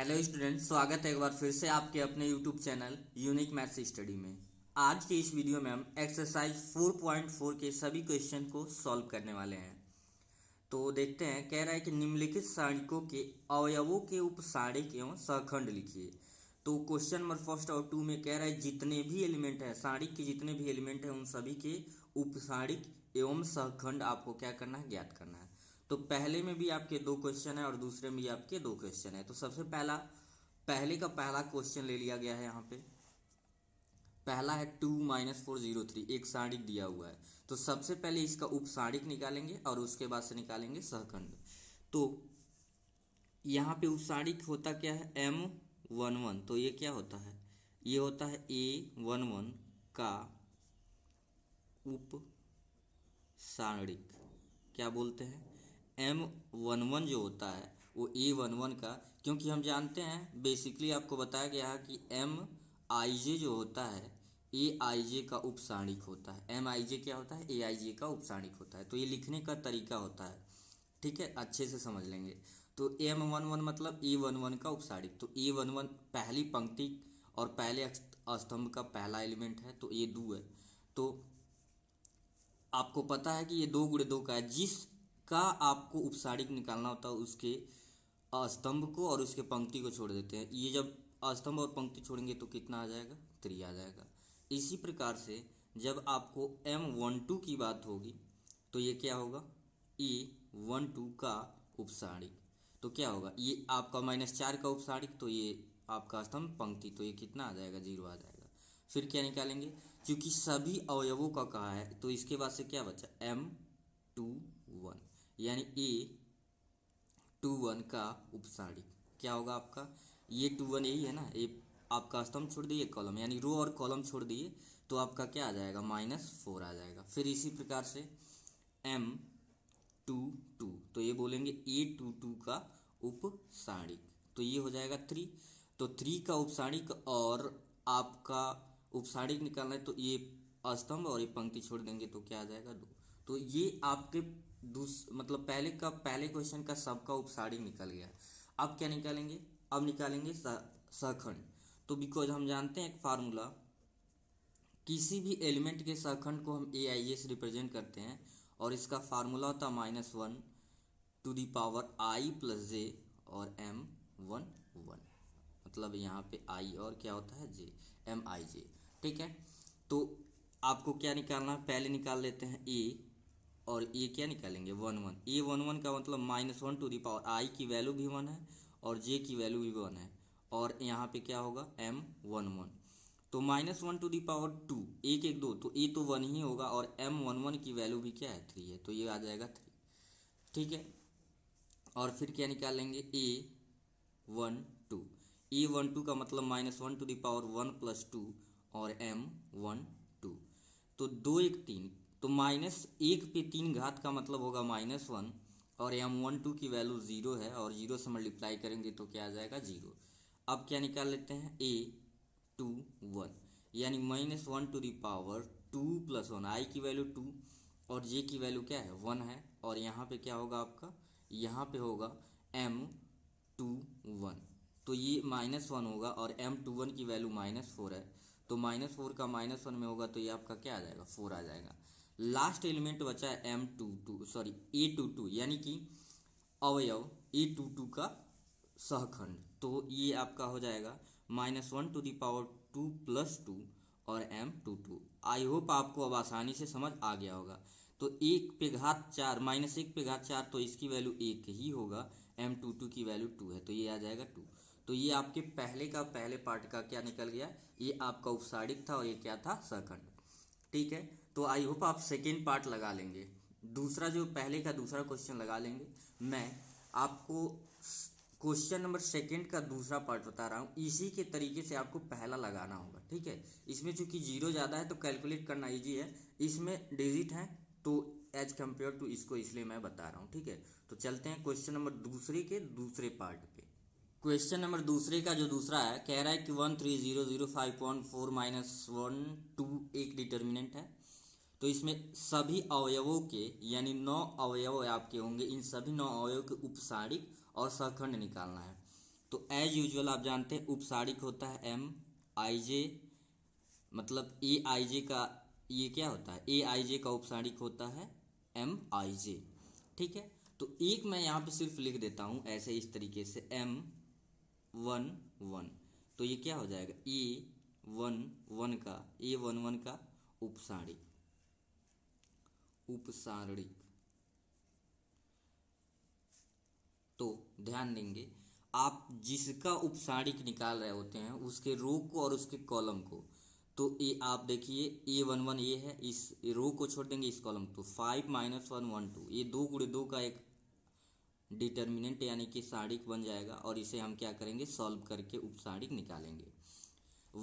Hello student, स्वागत है एक बार फिर से आपके अपने YouTube channel unique maths study में। आज के इस वीडियो में हम एक्सरसाइज 4.4 के सभी क्वेश्चन को सॉल्व करने वाले हैं। तो देखते हैं, कह रहा है कि निम्नलिखित सारणिकों के अवयवों के उपसारिक एवं सहखंड लिखिए। तो क्वेश्चन नंबर फर्स्ट और 2 में कह रहा है जितने भी एलिमेंट हैं, सारणिक के जितने भी एलिमेंट हैं उन सभी के उपसारिक एवं सहखंड आपको क्या करना है, ज्ञात करना है। तो पहले में भी आपके दो क्वेश्चन है और दूसरे में भी आपके दो क्वेश्चन है। तो सबसे पहले का पहला क्वेश्चन ले लिया गया है। यहाँ पे पहला है 2-403, एक सारणिक दिया हुआ है। तो सबसे पहले इसका उपसारणिक निकालेंगे और उसके बाद से निकालेंगे सहखंड। तो यहाँ पे उपसारणिक होता क्या है, M11। तो ये क्या होता है, ये होता है A11 का उपसारणिक। क्या बोलते हैं, M11 जो होता है वो A11 का, क्योंकि हम जानते हैं बेसिकली आपको बताया गया है कि MIJ जो होता है AIJ का उपसारणिक होता है। MIJ क्या होता है, AIJ का उपसारणिक होता है। तो ये लिखने का तरीका होता है, ठीक है, अच्छे से समझ लेंगे। तो M11 मतलब A11 का उपसारणिक। तो A11 पहली पंक्ति और पहले स्तंभ का पहला एलिमेंट है, तो ये 2 है। तो आपको पता है कि ये 2 × 2 का है। जिसका आपको उपसारणिक निकालना होता है उसके स्तंभ को और उसके पंक्ति को छोड़ देते हैं। ये जब स्तंभ और पंक्ति छोड़ेंगे तो कितना आ जाएगा, 3 आ जाएगा। इसी प्रकार से जब आपको M12 की बात होगी तो ये क्या होगा, A12 का उपसारणिक। तो क्या होगा, ये आपका -4 का उपसारणिक, तो ये आपका स्तंभ पंक्ति, तो ये कितना आ जाएगा, 0 आ जाएगा। फिर क्या निकालेंगे, क्योंकि सभी अवयवों का कहा है तो इसके बाद से क्या बचा, M21, यानी A21 का उपसारणिक क्या होगा आपका, ये 21 यही है ना, ये आपका स्तंभ छोड़ दिए कॉलम, यानी रो और कॉलम छोड़ दिए तो आपका क्या आ जाएगा, -4 आ जाएगा। फिर इसी प्रकार से M22, तो ये बोलेंगे A22 का उपसारणिक, तो ये हो जाएगा 3। तो 3 का उपसारणिक और आपका उपसारणिक निकालना है, तो ये स्तंभ और ये पंक्ति छोड़ देंगे तो क्या आ जाएगा, 2। तो ये आपके मतलब पहले क्वेश्चन का सबका उपसारणिक निकल गया। अब क्या निकालेंगे, अब निकालेंगे सहखंड। तो बिकॉज हम जानते हैं एक फार्मूला, किसी भी एलिमेंट के सहखंड को हम AIJ से रिप्रेजेंट करते हैं और इसका फार्मूला होता है -1 to the power I + J और M11, मतलब यहाँ पे I और क्या होता है J, MIJ, ठीक है। तो आपको क्या निकालना है, पहले निकाल लेते हैं A, और ये क्या निकालेंगे, 11। A11 का मतलब -1 टू दी पावर I की वैल्यू भी 1 है और J की वैल्यू भी 1 है, और यहाँ पे क्या होगा, M11। तो -1 टू दी पावर 2, 1 1 2, तो A तो 1 ही होगा और M11 की वैल्यू भी क्या है, 3 है, तो ये आ जाएगा 3, ठीक है। और फिर क्या निकालेंगे, A12 का मतलब -1 टू दी पावर 1 + 2 और M12, तो 2 1 3, तो -1 पे 3 घात का मतलब होगा -1, और M12 की वैल्यू 0 है और 0 से मल्टीप्लाई करेंगे तो क्या आ जाएगा, 0। अब क्या निकाल लेते हैं, A21, यानी -1 टू दी पावर 2 + 1, I की वैल्यू 2 और J की वैल्यू क्या है, 1 है, और यहाँ पे क्या होगा आपका, यहाँ पे होगा M21, तो ये -1 होगा और M21 की वैल्यू -4 है, तो -4 का -1 में होगा तो ये आपका क्या आ जाएगा, 4 आ जाएगा। लास्ट एलिमेंट बचा है A22, यानी कि अवयव A22 का सहखंड। तो ये आपका हो जाएगा -1 टू दी पावर 2 + 2 और M22। आई होप आपको अब आसानी से समझ आ गया होगा। तो 1 पे घात 4, -1 पे घात 4, तो इसकी वैल्यू 1 ही होगा, M22 की वैल्यू 2 है, तो ये आ जाएगा 2। तो ये आपके पहले पार्ट का क्या निकल गया, ये आपका उपसारणिक था और ये क्या था, सहखंड, ठीक है। तो आई होप आप सेकेंड पार्ट लगा लेंगे, दूसरा जो पहले का दूसरा क्वेश्चन लगा लेंगे। मैं आपको क्वेश्चन नंबर सेकेंड का दूसरा पार्ट बता रहा हूँ, इसी के तरीके से आपको पहला लगाना होगा, ठीक है। इसमें चूंकि 0 ज़्यादा है तो कैलकुलेट करना इजी है, इसमें डिजिट है तो एज कम्पेयर टू इसको, इसलिए मैं बता रहा हूँ, ठीक है। तो चलते हैं क्वेश्चन नंबर दूसरे के दूसरे पार्ट पे। क्वेश्चन नंबर दूसरे का जो दूसरा है, कह रहा है कि 13005.4 -1 2 एक डिटर्मिनेंट है। तो इसमें सभी अवयवों के, यानी 9 अवयव आपके होंगे, इन सभी 9 अवयव के उपसारणिक और सहखंड निकालना है। तो तो एज यूजुअल आप जानते हैं उपसारिक होता है एम आई जे, मतलब ए आई जे का ये क्या होता है, ए आई जे का उपसारिक होता है एम आई जे। ठीक है, तो एक मैं यहाँ पे सिर्फ लिख देता हूँ ऐसे इस तरीके से एम वन वन, तो ये क्या हो जाएगा ए वन वन का, ए वन वन का उपसारिक, उपसारिक। तो ध्यान देंगे आप जिसका उपसारिक निकाल रहे होते हैं उसके रो को और उसके कॉलम को, तो ये आप देखिए ए वन वन ये है, इस रो को छोड़ देंगे इस कॉलम, तो 5 - 1 1 2, ये 2 × 2 का एक डिटर्मिनेंट यानी कि सारिक बन जाएगा, और इसे हम क्या करेंगे सॉल्व करके उपसारिक निकालेंगे।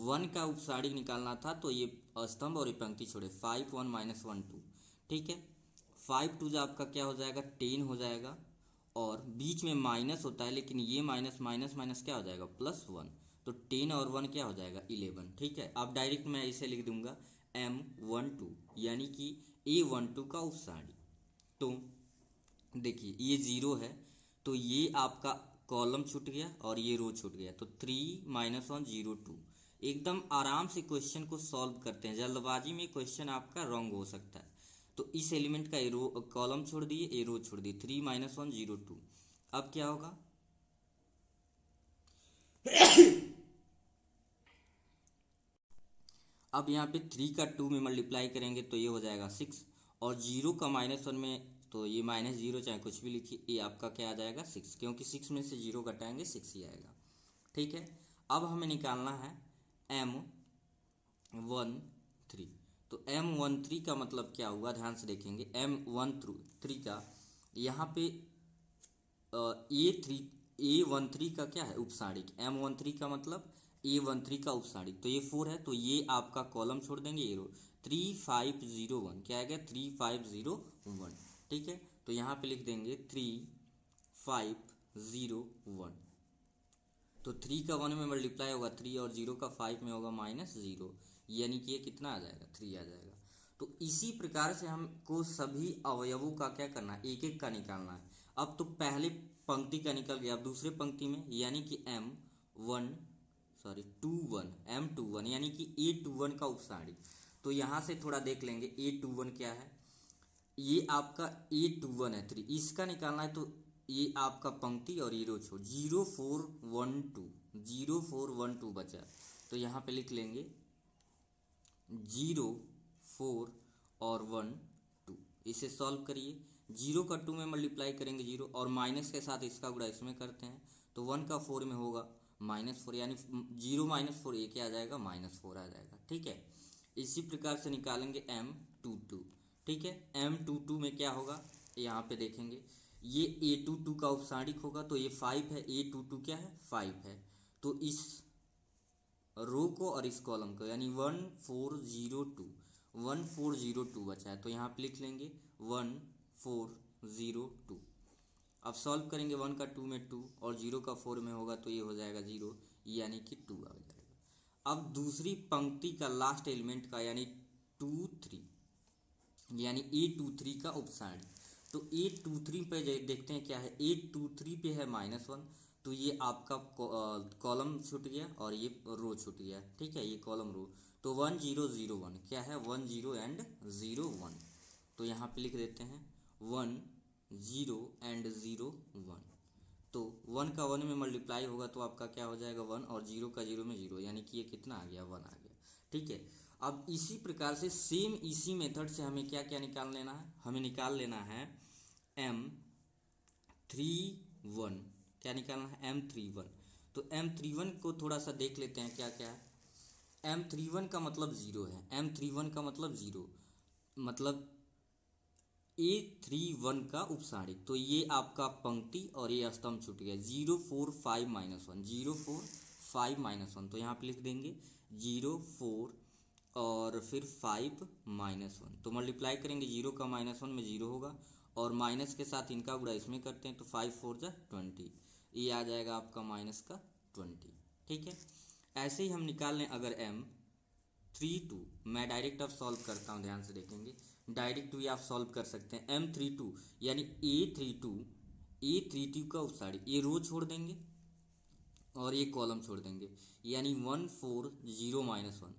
1 का उपसारिक निकालना था तो ये स्तंभ और ये पंक्ति छोड़े, 5 1 - 1 2। ठीक है, 5 2 आपका क्या हो जाएगा 10 हो जाएगा, और बीच में माइनस होता है लेकिन ये माइनस माइनस माइनस क्या हो जाएगा +1, तो 10 और 1 क्या हो जाएगा 11। ठीक है, अब डायरेक्ट मैं इसे लिख दूंगा M12 यानी कि A12 का उपसारिक। तो देखिए ये 0 है तो ये आपका कॉलम छूट गया और ये रो छूट गया, तो 3 - 1 0 2। एकदम आराम से क्वेश्चन को सॉल्व करते हैं, जल्दबाजी में क्वेश्चन आपका रॉन्ग हो सकता है। तो इस एलिमेंट का रो कॉलम छोड़ दिए, ए रो छोड़ दिए, 3 - 1 0 2। अब क्या होगा अब यहाँ पे 3 का 2 में मल्टीप्लाई करेंगे तो ये हो जाएगा 6, और 0 का -1 में तो ये -0 चाहे कुछ भी लिखिए, ये आपका क्या आ जाएगा 6, क्योंकि 6 में से 0 घटाएंगे 6 ही आएगा। ठीक है, अब हमें निकालना है M13। तो M13 का मतलब क्या हुआ ध्यान से देखेंगे, M13 का यहाँ पे A13 का क्या है उपसारिक, M13 का मतलब A13 का उपसारिक, तो ये 4 है, तो ये आपका कॉलम छोड़ देंगे, ये रो 3501 क्या आ गया 3501। ठीक है, तो यहाँ पे लिख देंगे 3501, तो 3 का 1 में मल्टीप्लाई होगा 3, और 0 का 5 में होगा -0, यानी कि ये कितना आ जाएगा 3 आ जाएगा। तो इसी प्रकार से हमको सभी अवयवों का क्या करना है, एक एक का निकालना है। अब तो पहले पंक्ति का निकल गया, अब दूसरे पंक्ति में यानी कि M21 यानी कि A21 का उपसारिक। तो यहाँ से थोड़ा देख लेंगे A21 क्या है, ये आपका A21 है 3, इसका निकालना है, तो ये आपका पंक्ति और ये रो छोड़ 0412 बचा, तो यहाँ पे लिख लेंगे 0 4 और 1 2। इसे सॉल्व करिए, 0 का 2 में मल्टीप्लाई करेंगे 0, और माइनस के साथ इसका गुणा इसमें करते हैं, तो 1 का 4 में होगा -4, यानी 0 - 4 ये क्या आ जाएगा -4 आ जाएगा। ठीक है, इसी प्रकार से निकालेंगे M22। ठीक है, M22 में क्या होगा यहाँ पे देखेंगे, ये A22 का उपसारिक होगा, तो ये 5 है, A22 क्या है 5 है, तो इस रो को और इस कॉलम को यानी 1402 बचा है, तो यहाँ पे लिख लेंगे 1402। अब सॉल्व करेंगे, 1 का 2 में 2 और 0 का 4 में होगा, तो ये हो जाएगा 0, यानी कि 2 आ जाएगा। अब दूसरी पंक्ति का लास्ट एलिमेंट का यानी 23 यानी A23 का उपसारिक, तो A23 पे देखते हैं क्या है, A23 पे है -1, तो ये आपका कॉलम छूट गया और ये रो छूट गया। ठीक है, ये कॉलम रो, तो 1001 क्या है 10 एंड 01, तो यहाँ पे लिख देते हैं 10 एंड 01। तो 1 का 1 में मल्टीप्लाई होगा तो आपका क्या हो जाएगा 1, और 0 का 0 में 0, यानी कि ये कितना आ गया 1 आ गया। ठीक है, अब इसी प्रकार से सेम इसी मेथड से हमें क्या क्या निकाल लेना है, हमें निकाल लेना है M31, क्या निकालना है M31। तो M31 को थोड़ा सा देख लेते हैं क्या क्या है। M31 का मतलब 0 है, M31 का मतलब 0 मतलब A31 का उपसारिक, तो ये आपका पंक्ति और ये स्तंभ छूट गया, 0 4 5 -1 0 4 5 -1, तो यहाँ पे लिख देंगे 0 4 और फिर 5 -1, तो मल्टीप्लाई करेंगे 0 का -1 में 0 होगा, और माइनस के साथ इनका गुणा इसमें करते हैं, तो 5 4 जा 20, ये आ जाएगा आपका -20। ठीक है, ऐसे ही हम निकाल लें अगर M32, मैं डायरेक्ट अब सॉल्व करता हूँ, ध्यान से देखेंगे, डायरेक्ट भी आप सॉल्व कर सकते हैं। M32 यानी A32 का उपसारिक, ये रो छोड़ देंगे और ये कॉलम छोड़ देंगे, यानी 1 4 0 -1,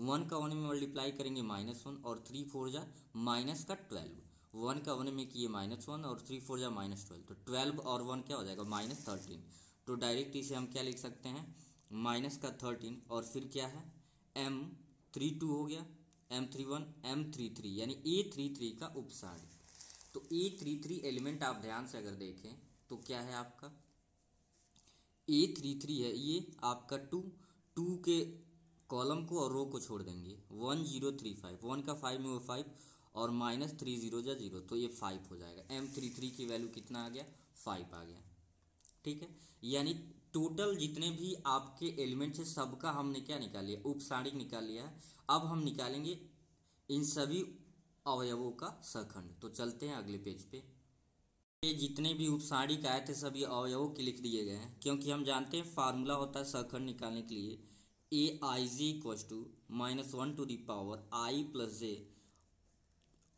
1 का 1 में मल्टीप्लाई करेंगे -1 और 3 4 जा माइनस का 12, 1 का 1 में किए -1 और 3 4 जा -12, तो 12 और 1 क्या हो जाएगा -13। तो डायरेक्ट इसे हम क्या लिख सकते हैं, माइनस का 13 और फिर क्या है M32 हो गया, M31 M33 यानी A33 का उपसारी। तो A33 एलिमेंट आप ध्यान से अगर देखें तो क्या है आपका A33 है, ये आपका 2 के कॉलम को और रो को छोड़ देंगे, 1035, 1 का 5 में वो 5 और -3 0 जा 0, तो ये 5 हो जाएगा। M33 की वैल्यू कितना आ गया, 5 आ गया। ठीक है, यानी टोटल जितने भी आपके एलिमेंट्स है सबका हमने क्या निकाल लिया, उपसारिक निकाल लिया है। अब हम निकालेंगे इन सभी अवयवों का सखंड। तो चलते हैं अगले पेज पे। ये जितने भी उपसारिक आए थे सभी अवयवों के लिख दिए गए हैं, क्योंकि हम जानते हैं फार्मूला होता है सखंड निकालने के लिए AIJ = -1⁻I+J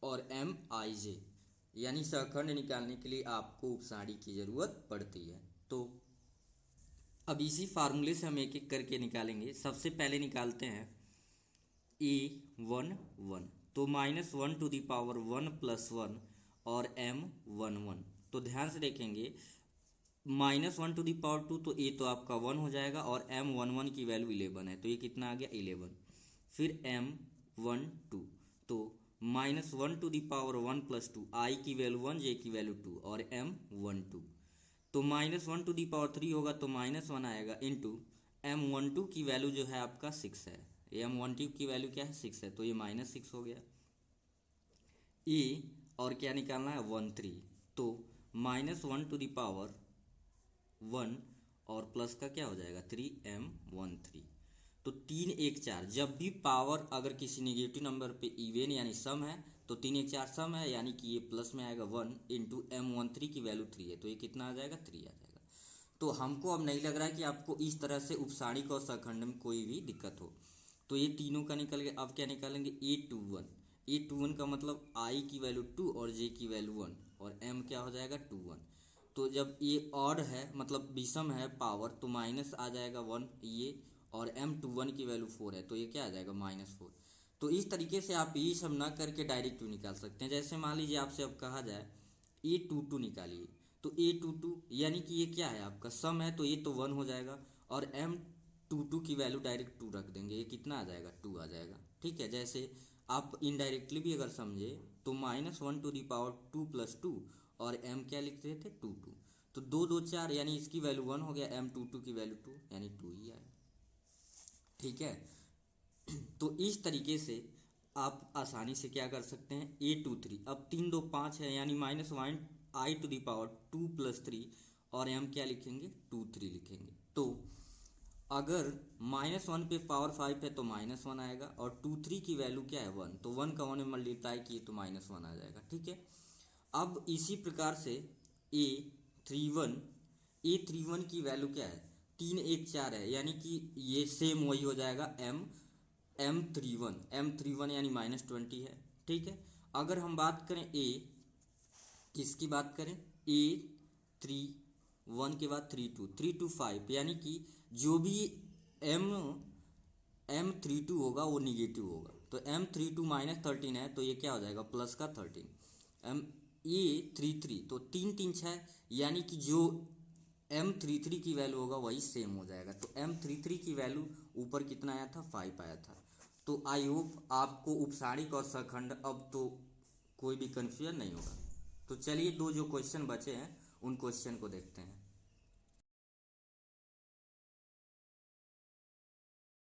और MIJ, यानी सखंड निकालने के लिए आपको उपसारिक की जरूरत पड़ती है। तो अब इसी फार्मूले से हम एक एक करके निकालेंगे। सबसे पहले निकालते हैं A11, तो -1⁻1 + 1 और M11। तो ध्यान से देखेंगे -1⁻2 तो ये तो आपका 1 हो जाएगा और M11 की वैल्यू 11 है, तो ये कितना आ गया 11। फिर M12 तो -1⁻1 + 2, I की वैल्यू 1, J की वैल्यू 2 और M12। तो -1⁻3 होगा तो -1 आएगा इंटू M12 की वैल्यू जो है आपका 6 है, M12 की वैल्यू क्या है 6 है, तो ये -6 हो गया। E और क्या निकालना है 13, तो -1⁻1 और प्लस का क्या हो जाएगा 3M13। तो 3 1 4, जब भी पावर अगर किसी नेगेटिव नंबर पे इवन यानी सम है तो 3 1 4 सम है, यानी कि ये प्लस में आएगा 1 इंटू M13 की वैल्यू 3 है, तो ये कितना आ जाएगा 3 आ जाएगा। तो हमको अब नहीं लग रहा है कि आपको इस तरह से उपसारिक और सखंड में कोई भी दिक्कत हो। तो ये तीनों का निकल गया। अब क्या निकालेंगे A21 का मतलब I की वैल्यू 2 और J की वैल्यू 1 और M क्या हो जाएगा 21। तो जब ये ऑड है मतलब विषम है पावर, तो माइनस आ जाएगा 1 ये, और M21 की वैल्यू 4 है, तो ये क्या आ जाएगा -4। तो इस तरीके से आप ये सब ना करके डायरेक्ट निकाल सकते हैं। जैसे मान लीजिए आपसे अब कहा जाए A22 निकालिए, तो A22 यानी कि ये क्या है आपका सम है, तो ये तो 1 हो जाएगा और M22 की वैल्यू डायरेक्ट 2 रख देंगे, ये कितना आ जाएगा 2 आ जाएगा। ठीक है, जैसे आप इनडायरेक्टली भी अगर समझे तो -1⁻2 + 2 और M क्या लिख रहे थे 2 2, तो 2 2 4 यानी इसकी वैल्यू 1 हो गया, M22 की वैल्यू 2 यानी 2 ही आया। ठीक है, तो इस तरीके से आप आसानी से क्या कर सकते हैं A23, अब 3 2 5 है यानी -1I² + 3 और M क्या लिखेंगे 2 3 लिखेंगे। तो अगर -1 पे पावर 5 है तो -1 आएगा और 2 3 की वैल्यू क्या है 1, तो 1 का 1 में मल्टीप्लाई किए तो -1 आ जाएगा। ठीक है, अब इसी प्रकार से A31 की वैल्यू क्या है 3 1 4 है, यानी कि ये सेम वही हो जाएगा M31 यानी -20 है। ठीक है, अगर हम बात करें किसकी बात करें A31 के बाद 3 2 5, यानी कि जो भी M32 होगा वो निगेटिव होगा, तो M32 -13 है, तो ये क्या हो जाएगा प्लस का 13। A33 तो 3 3 6, यानी कि जो M33 की वैल्यू होगा वही सेम हो जाएगा, तो M33 की वैल्यू ऊपर कितना आया था 5 आया था। तो आई होप आपको उपसारिक और सखंड अब तो कोई भी कन्फ्यूजन नहीं होगा। तो चलिए दो जो क्वेश्चन बचे हैं उन क्वेश्चन को देखते हैं।